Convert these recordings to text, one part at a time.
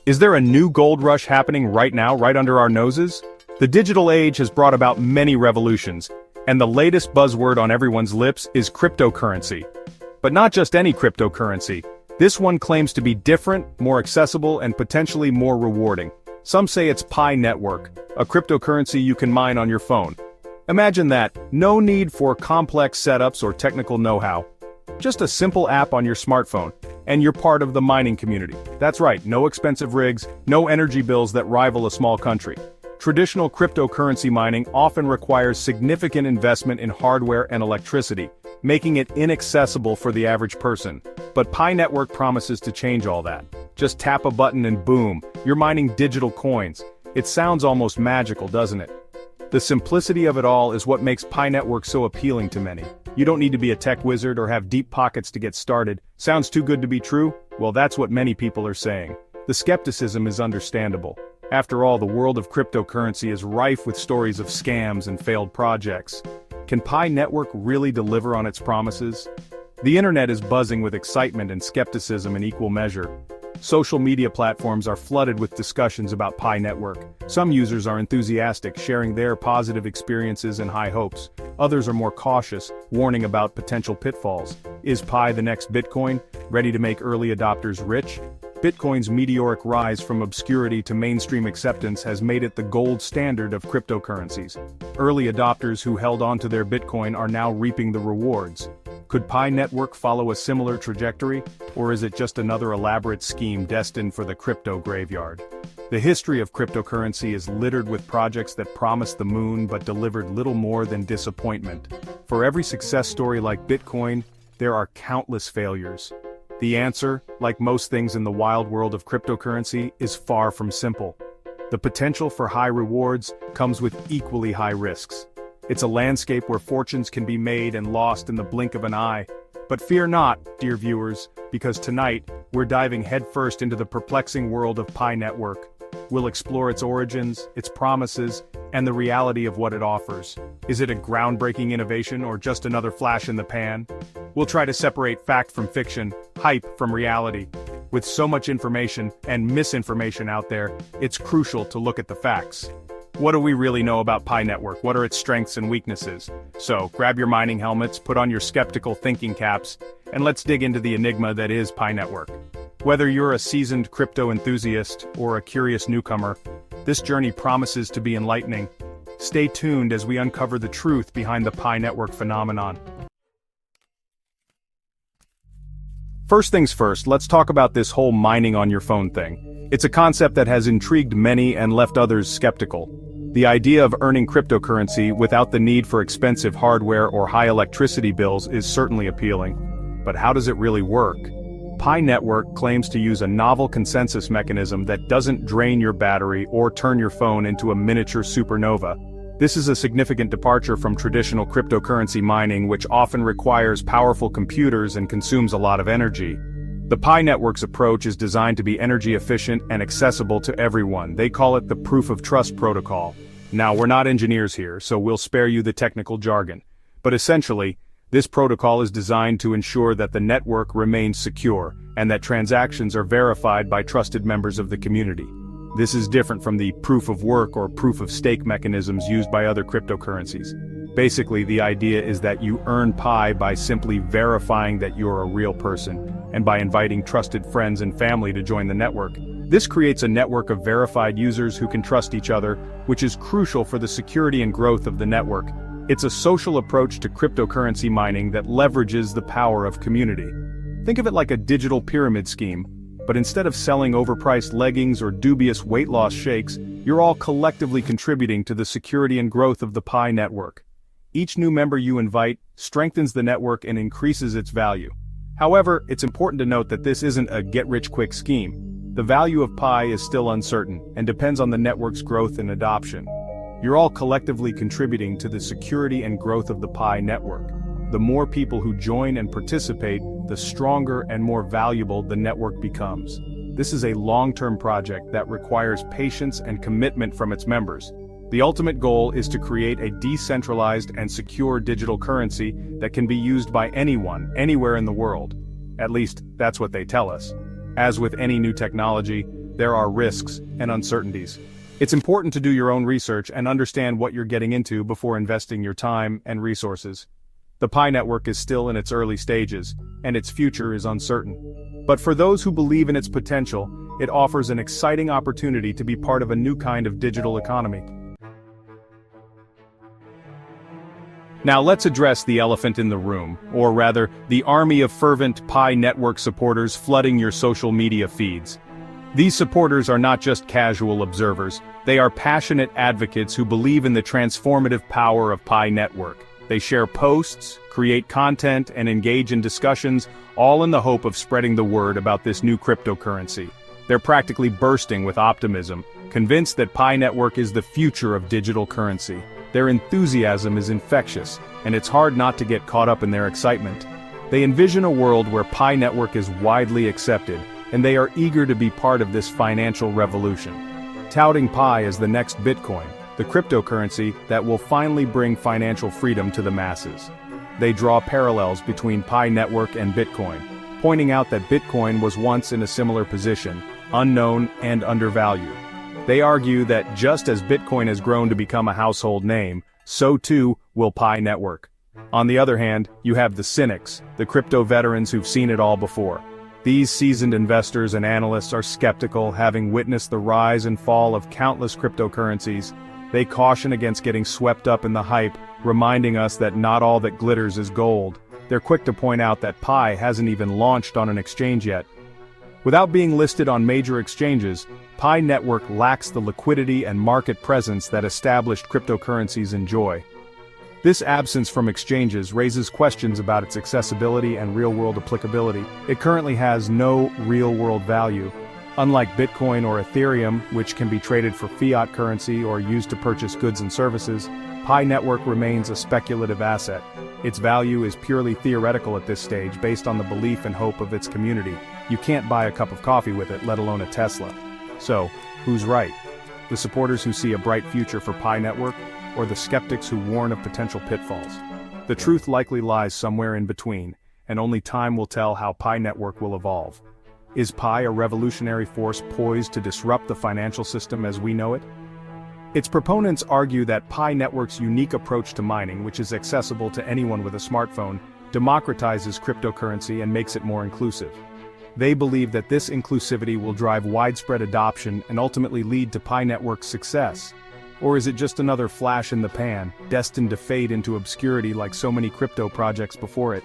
Is there a new gold rush happening right now, right under our noses? The digital age has brought about many revolutions, and the latest buzzword on everyone's lips is cryptocurrency. But not just any cryptocurrency. This one claims to be different, more accessible, and potentially more rewarding. Some say it's Pi Network, a cryptocurrency you can mine on your phone. Imagine that, no need for complex setups or technical know-how. Just a simple app on your smartphone, and you're part of the mining community. That's right, no expensive rigs, no energy bills that rival a small country. Traditional cryptocurrency mining often requires significant investment in hardware and electricity, making it inaccessible for the average person. But Pi Network promises to change all that. Just tap a button and boom, you're mining digital coins. It sounds almost magical, doesn't it? The simplicity of it all is what makes Pi Network so appealing to many. You don't need to be a tech wizard or have deep pockets to get started. Sounds too good to be true? Well, that's what many people are saying. The skepticism is understandable. After all, the world of cryptocurrency is rife with stories of scams and failed projects. Can Pi Network really deliver on its promises? The internet is buzzing with excitement and skepticism in equal measure. Social media platforms are flooded with discussions about Pi Network. Some users are enthusiastic, sharing their positive experiences and high hopes. Others are more cautious, warning about potential pitfalls. Is Pi the next Bitcoin, ready to make early adopters rich? Bitcoin's meteoric rise from obscurity to mainstream acceptance has made it the gold standard of cryptocurrencies. Early adopters who held on to their Bitcoin are now reaping the rewards. Could Pi Network follow a similar trajectory, or is it just another elaborate scheme destined for the crypto graveyard? The history of cryptocurrency is littered with projects that promised the moon but delivered little more than disappointment. For every success story like Bitcoin, there are countless failures. The answer, like most things in the wild world of cryptocurrency, is far from simple. The potential for high rewards comes with equally high risks. It's a landscape where fortunes can be made and lost in the blink of an eye. But fear not, dear viewers, because tonight, we're diving headfirst into the perplexing world of Pi Network. We'll explore its origins, its promises, and the reality of what it offers. Is it a groundbreaking innovation or just another flash in the pan? We'll try to separate fact from fiction, hype from reality. With so much information and misinformation out there, it's crucial to look at the facts. What do we really know about Pi Network? What are its strengths and weaknesses? So, grab your mining helmets, put on your skeptical thinking caps, and let's dig into the enigma that is Pi Network. Whether you're a seasoned crypto enthusiast or a curious newcomer, this journey promises to be enlightening. Stay tuned as we uncover the truth behind the Pi Network phenomenon. First things first, let's talk about this whole mining on your phone thing. It's a concept that has intrigued many and left others skeptical. The idea of earning cryptocurrency without the need for expensive hardware or high electricity bills is certainly appealing. But how does it really work? Pi Network claims to use a novel consensus mechanism that doesn't drain your battery or turn your phone into a miniature supernova. This is a significant departure from traditional cryptocurrency mining, which often requires powerful computers and consumes a lot of energy. The Pi Network's approach is designed to be energy efficient and accessible to everyone. They call it the Proof of Trust protocol. Now, we're not engineers here, so we'll spare you the technical jargon. But essentially, this protocol is designed to ensure that the network remains secure, and that transactions are verified by trusted members of the community. This is different from the proof of work or proof of stake mechanisms used by other cryptocurrencies. Basically, the idea is that you earn Pi by simply verifying that you're a real person, and by inviting trusted friends and family to join the network. This creates a network of verified users who can trust each other, which is crucial for the security and growth of the network. It's a social approach to cryptocurrency mining that leverages the power of community. Think of it like a digital pyramid scheme, but instead of selling overpriced leggings or dubious weight loss shakes, you're all collectively contributing to the security and growth of the Pi Network. Each new member you invite strengthens the network and increases its value. However, it's important to note that this isn't a get-rich-quick scheme. The value of Pi is still uncertain and depends on the network's growth and adoption. You're all collectively contributing to the security and growth of the Pi Network. The more people who join and participate, the stronger and more valuable the network becomes. This is a long-term project that requires patience and commitment from its members. The ultimate goal is to create a decentralized and secure digital currency that can be used by anyone, anywhere in the world. At least, that's what they tell us. As with any new technology, there are risks and uncertainties. It's important to do your own research and understand what you're getting into before investing your time and resources. The Pi network is still in its early stages, and its future is uncertain. But for those who believe in its potential, it offers an exciting opportunity to be part of a new kind of digital economy. Now let's address the elephant in the room, or rather, the army of fervent Pi network supporters flooding your social media feeds. These supporters are not just casual observers, they are passionate advocates who believe in the transformative power of Pi network. They share posts, create content, and engage in discussions, all in the hope of spreading the word about this new cryptocurrency. They're practically bursting with optimism, convinced that Pi network is the future of digital currency. Their enthusiasm is infectious, and it's hard not to get caught up in their excitement. They envision a world where Pi network is widely accepted, and they are eager to be part of this financial revolution. Touting Pi as the next Bitcoin, the cryptocurrency that will finally bring financial freedom to the masses. They draw parallels between Pi network and Bitcoin, pointing out that Bitcoin was once in a similar position, unknown and undervalued. They argue that just as Bitcoin has grown to become a household name, so too will Pi network. On the other hand, you have the cynics, the crypto veterans who've seen it all before. These seasoned investors and analysts are skeptical, having witnessed the rise and fall of countless cryptocurrencies. They caution against getting swept up in the hype, reminding us that not all that glitters is gold. They're quick to point out that Pi hasn't even launched on an exchange yet. Without being listed on major exchanges, Pi network lacks the liquidity and market presence that established cryptocurrencies enjoy. This absence from exchanges raises questions about its accessibility and real-world applicability. It currently has no real-world value. Unlike Bitcoin or Ethereum, which can be traded for fiat currency or used to purchase goods and services, Pi network remains a speculative asset. Its value is purely theoretical at this stage based on the belief and hope of its community. You can't buy a cup of coffee with it, let alone a Tesla. So, who's right? The supporters who see a bright future for Pi network, or the skeptics who warn of potential pitfalls? The truth likely lies somewhere in between, and only time will tell how Pi network will evolve. Is Pi a revolutionary force poised to disrupt the financial system as we know it? Its proponents argue that Pi network's unique approach to mining, which is accessible to anyone with a smartphone, democratizes cryptocurrency and makes it more inclusive. They believe that this inclusivity will drive widespread adoption and ultimately lead to Pi network's success. Or is it just another flash in the pan, destined to fade into obscurity like so many crypto projects before it?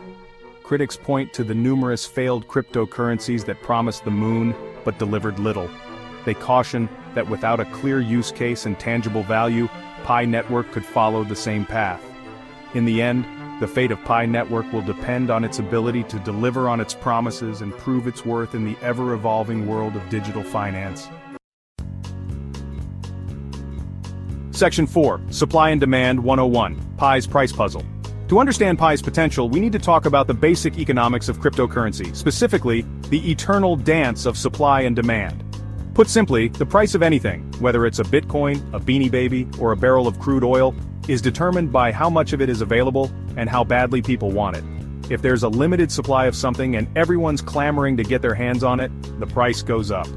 Critics point to the numerous failed cryptocurrencies that promised the moon, but delivered little. They caution that without a clear use case and tangible value, Pi network could follow the same path. In the end, the fate of Pi network will depend on its ability to deliver on its promises and prove its worth in the ever-evolving world of digital finance. Section 4, Supply and Demand 101, Pi's Price Puzzle. To understand Pi's potential, we need to talk about the basic economics of cryptocurrency, specifically, the eternal dance of supply and demand. Put simply, the price of anything, whether it's a Bitcoin, a Beanie Baby, or a barrel of crude oil, is determined by how much of it is available and how badly people want it. If there's a limited supply of something and everyone's clamoring to get their hands on it, the price goes up.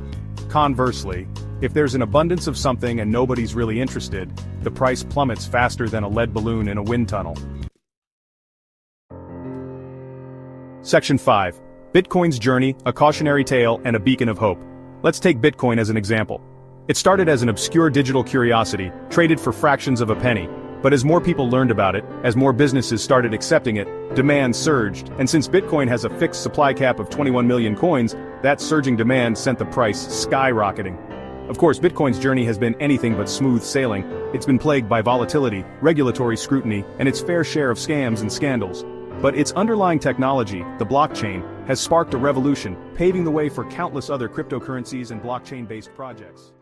Conversely, if there's an abundance of something and nobody's really interested, the price plummets faster than a lead balloon in a wind tunnel. Section 5. Bitcoin's journey, a cautionary tale, and a beacon of hope. Let's take Bitcoin as an example. It started as an obscure digital curiosity, traded for fractions of a penny. But as more people learned about it, as more businesses started accepting it, demand surged, and since Bitcoin has a fixed supply cap of 21 million coins, that surging demand sent the price skyrocketing. Of course, Bitcoin's journey has been anything but smooth sailing. It's been plagued by volatility, regulatory scrutiny, and its fair share of scams and scandals. But its underlying technology, the blockchain, has sparked a revolution, paving the way for countless other cryptocurrencies and blockchain-based projects.